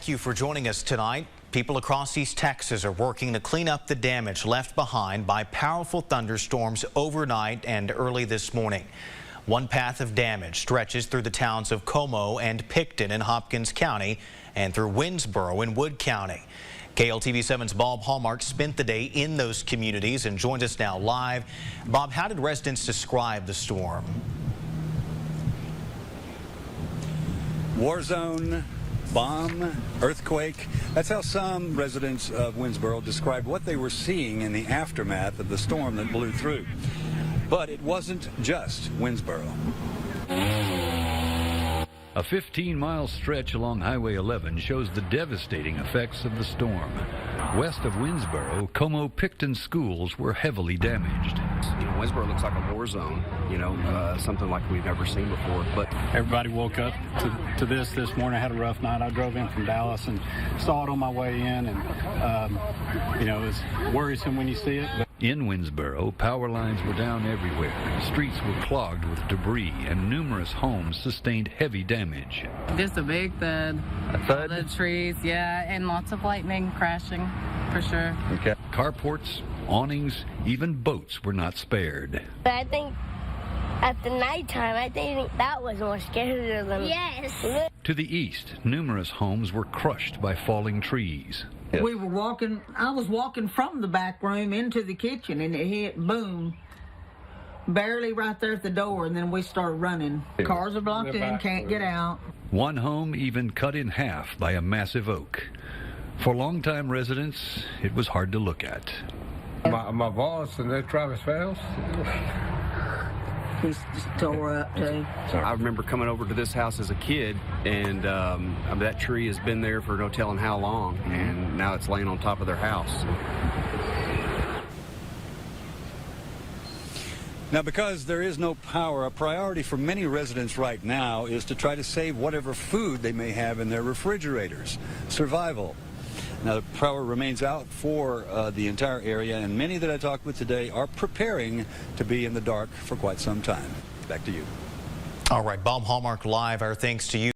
thank you for joining us tonight. People across East Texas are working to clean up the damage left behind by powerful thunderstorms overnight and early this morning. One path of damage stretches through the towns of Como and Pickton in Hopkins County and through Winsboro in Wood County. KLTV7's Bob Hallmark spent the day in those communities and joins us now live. Bob, how did residents describe the storm? War zone, bomb, earthquake. That's how some residents of Winsboro described what they were seeing in the aftermath of the storm that blew through. But it wasn't just Winsboro. A 15-mile stretch along Highway 11 shows the devastating effects of the storm. West of Winsboro, Como-Pickton schools were heavily damaged. Winsboro looks like a war zone, something like we've never seen before. But everybody woke up to this morning. I had a rough night. I drove in from Dallas and saw it on my way in, and it's worrisome when you see it. In Winsboro, power lines were down everywhere. Streets were clogged with debris, and numerous homes sustained heavy damage. Just a big thud. A thud? The trees, yeah, and lots of lightning crashing, for sure. Okay. Carports, awnings, even boats were not spared. I think at the nighttime, I think that was more scarier than... Yes. To the east, numerous homes were crushed by falling trees. We were walking, I was walking from the back room into the kitchen, and it hit, boom, barely right there at the door, and then we started running. Cars are blocked in, can't get out. One home even cut in half by a massive oak. For longtime residents, it was hard to look at. My boss and that Travis Fells. He's just tore up too. I remember coming over to this house as a kid, and that tree has been there for no telling how long, and now it's laying on top of their house. Now, because there is no power, a priority for many residents right now is to try to save whatever food they may have in their refrigerators. Survival. Now, the power remains out for the entire area, and many that I talked with today are preparing to be in the dark for quite some time. Back to you. All right, Bob Hallmark live. Our thanks to you.